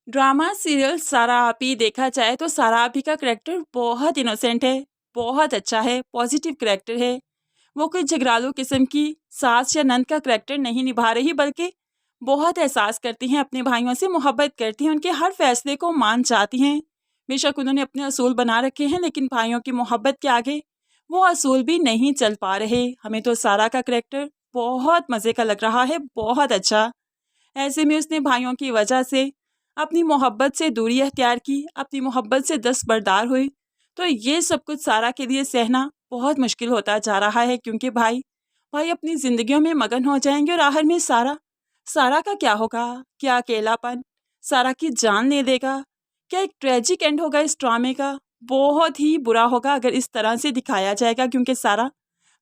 Drama serial सारा आपी देखा जाए तो सारा आपी का करैक्टर बहुत इनोसेंट है, बहुत अच्छा है, पॉजिटिव करैक्टर है। वो कोई झगड़ालू किस्म की सास या नंद का करैक्टर नहीं निभा रही, बल्कि बहुत एहसास करती हैं, अपने भाइयों से मोहब्बत करती हैं, उनके हर फैसले को मान जाती हैं। बेशक उन्होंने अपने असूल बना रखे हैं, लेकिन भाइयों की मोहब्बत के आगे वो असूल भी नहीं चल पा रहे। हमें तो सारा का करैक्टर बहुत मज़े का लग रहा है, बहुत अच्छा। ऐसे में उसने भाइयों की वजह से अपनी मोहब्बत से दूरी अख्तियार की, अपनी मोहब्बत से दस्तबरदार हुई। तो ये सब कुछ सारा के लिए सहना बहुत मुश्किल होता जा रहा है, क्योंकि भाई भाई अपनी ज़िंदगियों में मगन हो जाएंगे और आखिर में सारा सारा का क्या होगा? क्या अकेलापन सारा की जान ले देगा? क्या एक ट्रेजिक एंड होगा इस ड्रामे का? बहुत ही बुरा होगा अगर इस तरह से दिखाया जाएगा, क्योंकि सारा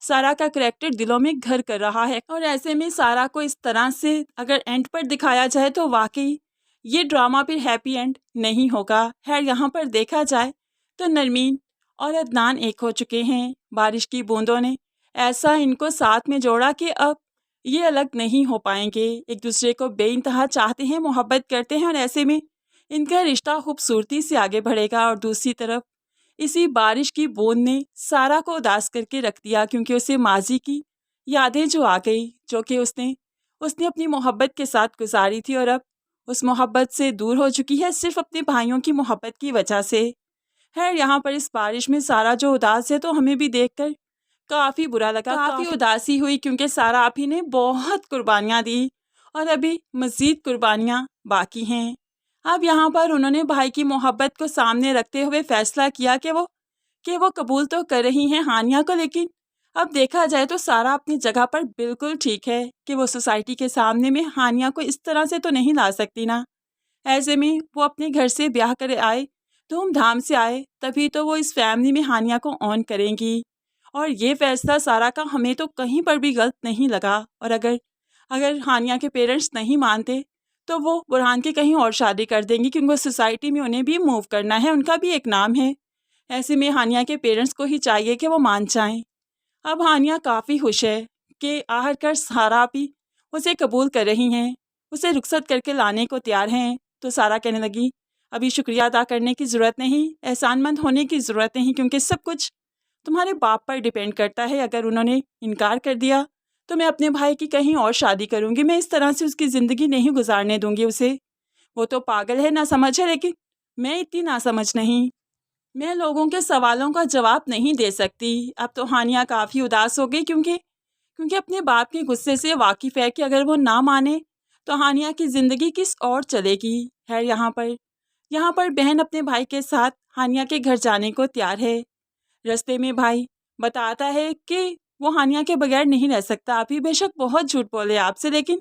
सारा का करैक्टर दिलों में घर कर रहा है। और ऐसे में सारा को इस तरह से अगर एंड पर दिखाया जाए तो वाकई ये ड्रामा फिर हैप्पी एंड नहीं होगा। खैर, यहाँ पर देखा जाए तो नरमीन और अदनान एक हो चुके हैं। बारिश की बूंदों ने ऐसा इनको साथ में जोड़ा कि अब ये अलग नहीं हो पाएंगे। एक दूसरे को बेइंतहा चाहते हैं, मोहब्बत करते हैं, और ऐसे में इनका रिश्ता खूबसूरती से आगे बढ़ेगा। और दूसरी तरफ इसी बारिश की बूंद ने सारा को उदास करके रख दिया, क्योंकि उसे माजी की यादें जो आ गई, जो कि उसने उसने अपनी मोहब्बत के साथ गुजारी थी, और अब उस मोहब्बत से दूर हो चुकी है सिर्फ अपने भाइयों की मोहब्बत की वजह से। खैर, यहाँ पर इस बारिश में सारा जो उदास है, तो हमें भी देखकर काफ़ी बुरा लगा, काफ़ी उदासी हुई, क्योंकि सारा आप ही ने बहुत कुर्बानियाँ दी और अभी मज़ीद कुर्बानियाँ बाकी हैं। अब यहाँ पर उन्होंने भाई की मोहब्बत को सामने रखते हुए फैसला किया कि वो कबूल तो कर रही हैं हानिया को, लेकिन अब देखा जाए तो सारा अपनी जगह पर बिल्कुल ठीक है कि वो सोसाइटी के सामने में हानिया को इस तरह से तो नहीं ला सकती ना। ऐसे में वो अपने घर से ब्याह कर आए, धूमधाम से आए, तभी तो वो इस फैमिली में हानिया को ऑन करेंगी। और ये फैसला सारा का हमें तो कहीं पर भी गलत नहीं लगा। और अगर अगर हानिया के पेरेंट्स नहीं मानते तो वो बुरहान की कहीं और शादी कर देंगी, क्योंकि सोसाइटी में उन्हें भी मूव करना है, उनका भी एक नाम है। ऐसे में हानिया के पेरेंट्स को ही चाहिए कि वो मान जाएं। अब हानिया काफ़ी खुश है कि आखिरकार सारा भी उसे कबूल कर रही हैं, उसे रुखसत करके लाने को तैयार हैं। तो सारा कहने लगी, अभी शुक्रिया अदा करने की ज़रूरत नहीं, एहसानमंद होने की ज़रूरत नहीं, क्योंकि सब कुछ तुम्हारे बाप पर डिपेंड करता है। अगर उन्होंने इनकार कर दिया तो मैं अपने भाई की कहीं और शादी करूँगी। मैं इस तरह से उसकी ज़िंदगी नहीं गुजारने दूँगी उसे। वो तो पागल है, ना समझ है, लेकिन मैं इतनी ना समझ नहीं। मैं लोगों के सवालों का जवाब नहीं दे सकती। अब तो हानिया काफ़ी उदास हो गई, क्योंकि क्योंकि अपने बाप के गुस्से से वाकिफ़ है कि अगर वो ना माने तो हानिया की ज़िंदगी किस और चलेगी। खैर, यहाँ पर बहन अपने भाई के साथ हानिया के घर जाने को तैयार है। रास्ते में भाई बताता है कि वो हानिया के बगैर नहीं रह सकता। आप ही बेशक बहुत झूठ बोले आपसे, लेकिन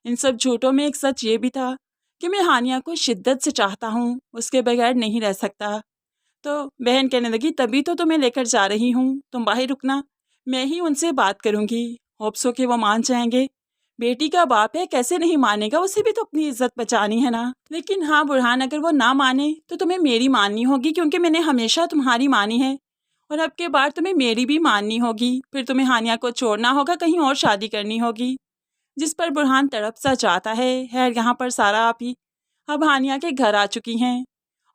इन सब झूठों में एक सच ये भी था कि मैं हानिया को शिद्दत से चाहता हूँ, उसके बगैर नहीं रह सकता। तो बहन कहने लगी, तभी तो तुम्हें लेकर जा रही हूँ, तुम बाहर रुकना, मैं ही उनसे बात करूँगी, होप्स कि वो मान जाएंगे। बेटी का बाप है, कैसे नहीं मानेगा, उसे भी तो अपनी इज्जत बचानी है ना। लेकिन हाँ बुरहान, अगर वो ना माने तो तुम्हें मेरी माननी होगी, क्योंकि मैंने हमेशा तुम्हारी मानी है, और अब के बाद तुम्हें मेरी भी माननी होगी। फिर तुम्हें हानिया को छोड़ना होगा, कहीं और शादी करनी होगी। जिस पर बुरहान तड़प सा जाता है। खैर, यहाँ पर सारा आप ही अब हानिया के घर आ चुकी हैं,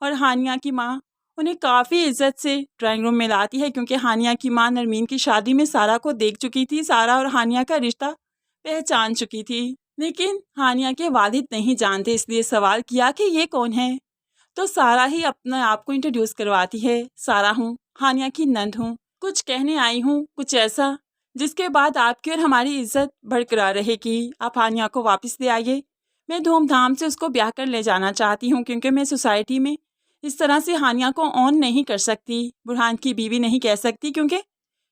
और हानिया की माँ उन्हें काफ़ी इज्जत से ड्राइंग रूम में लाती है, क्योंकि हानिया की माँ नरमीन की शादी में सारा को देख चुकी थी, सारा और हानिया का रिश्ता पहचान चुकी थी। लेकिन हानिया के वालिद नहीं जानते, इसलिए सवाल किया कि ये कौन है। तो सारा ही अपने आप को इंट्रोड्यूस करवाती है, सारा हूँ, हानिया की नंद हूँ, कुछ कहने आई हूँ, कुछ ऐसा जिसके बाद आपकी और हमारी इज्जत बरकरार रहेगी। आप हानिया को वापस ले आइए, मैं धूमधाम से उसको ब्याह कर ले जाना चाहती हूँ, क्योंकि मैं सोसाइटी में इस तरह से हानिया को ऑन नहीं कर सकती, बुरहान की बीवी नहीं कह सकती, क्योंकि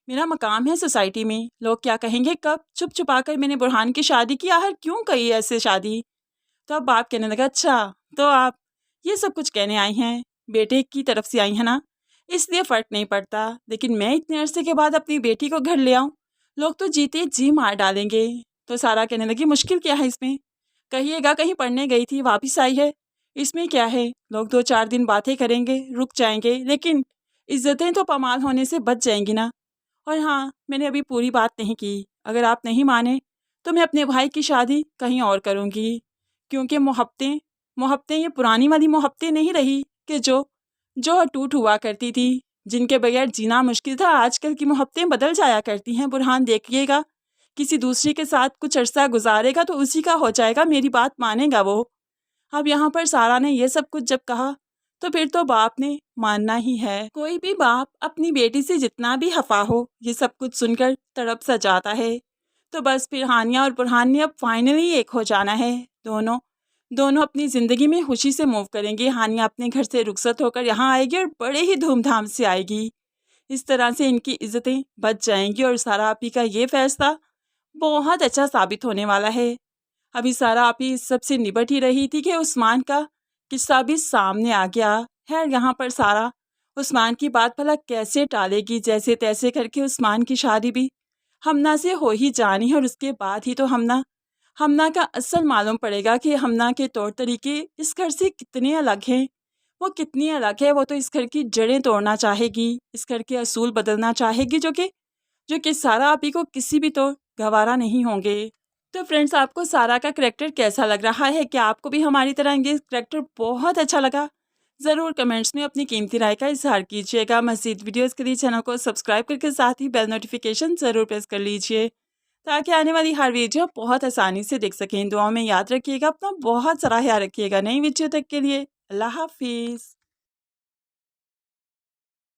मेरा मकाम है सोसाइटी में। लोग क्या कहेंगे, कब छुप छुपा कर मैंने बुरहान की शादी की, आखिर क्यों कही ऐसे शादी। तो अब बाप कहने लगा, अच्छा तो आप ये सब कुछ कहने आई हैं, बेटे की तरफ से आई हैं ना, इसलिए फ़र्क नहीं पड़ता। लेकिन मैं इतने अरसे के बाद अपनी बेटी को घर ले आऊँ, लोग तो जीते जी मार डालेंगे। तो सारा कहने लगी, मुश्किल क्या है इसमें, कहिएगा कहीं पढ़ने गई थी वापस आई है, इसमें क्या है, लोग 2-4 दिन बातें करेंगे, रुक जाएंगे, लेकिन इज्जतें तो पामाल होने से बच जाएंगी ना। और हाँ, मैंने अभी पूरी बात नहीं की, अगर आप नहीं माने तो मैं अपने भाई की शादी कहीं और करूँगी, क्योंकि मोहब्बतें मोहब्बतें ये पुरानी वाली मोहब्बतें नहीं रही कि जो अटूट हुआ करती थी, जिनके बगैर जीना मुश्किल था। आजकल की मोहब्बतें बदल जाया करती हैं। बुरहान देखिएगा, किसी दूसरी के साथ कुछ अरसा गुजारेगा तो उसी का हो जाएगा, मेरी बात मानेगा वो। अब यहाँ पर सारा ने ये सब कुछ जब कहा तो फिर तो बाप ने मानना ही है। कोई भी बाप अपनी बेटी से जितना भी खफा हो, ये सब कुछ सुनकर तड़प सा जाता है। तो बस फिर हानिया और बुरहान ने अब फाइनली एक हो जाना है। दोनों दोनों अपनी ज़िंदगी में खुशी से मूव करेंगे। हानिया अपने घर से रुखसत होकर यहाँ आएगी और बड़े ही धूमधाम से आएगी। इस तरह से इनकी इज्जतें बच जाएंगी और सारा आपी का ये फैसला बहुत अच्छा साबित होने वाला है। अभी सारा आपी इस सब से निपट ही रही थी कि उस्मान का किस्सा भी सामने आ गया है। यहाँ पर सारा उस्मान की बात भला कैसे टालेगी। जैसे तैसे करके उस्मान की शादी भी हमना से हो ही जानी है और उसके बाद ही तो हमना का असल मालूम पड़ेगा कि हमना के तौर तरीके इस घर से कितने अलग हैं। वो कितनी अलग है। वो तो इस घर की जड़ें तोड़ना चाहेगी, इस घर के असूल बदलना चाहेगी, जो कि सारा आपी को किसी भी तौर गवारा नहीं होंगे। तो फ्रेंड्स, आपको सारा का करैक्टर कैसा लग रहा है? क्या आपको भी हमारी तरह ये करैक्टर बहुत अच्छा लगा? ज़रूर कमेंट्स में अपनी कीमती राय का इजहार कीजिएगा। मज़ीद वीडियोस के लिए चैनल को सब्सक्राइब करके साथ ही बेल नोटिफिकेशन ज़रूर प्रेस कर लीजिए, ताकि आने वाली हर वीडियो बहुत आसानी से देख सकें। दुआओं में याद रखिएगा, अपना बहुत सारा ख्याल रखिएगा। नई वीडियो तक के लिए अल्लाह हाफिज़।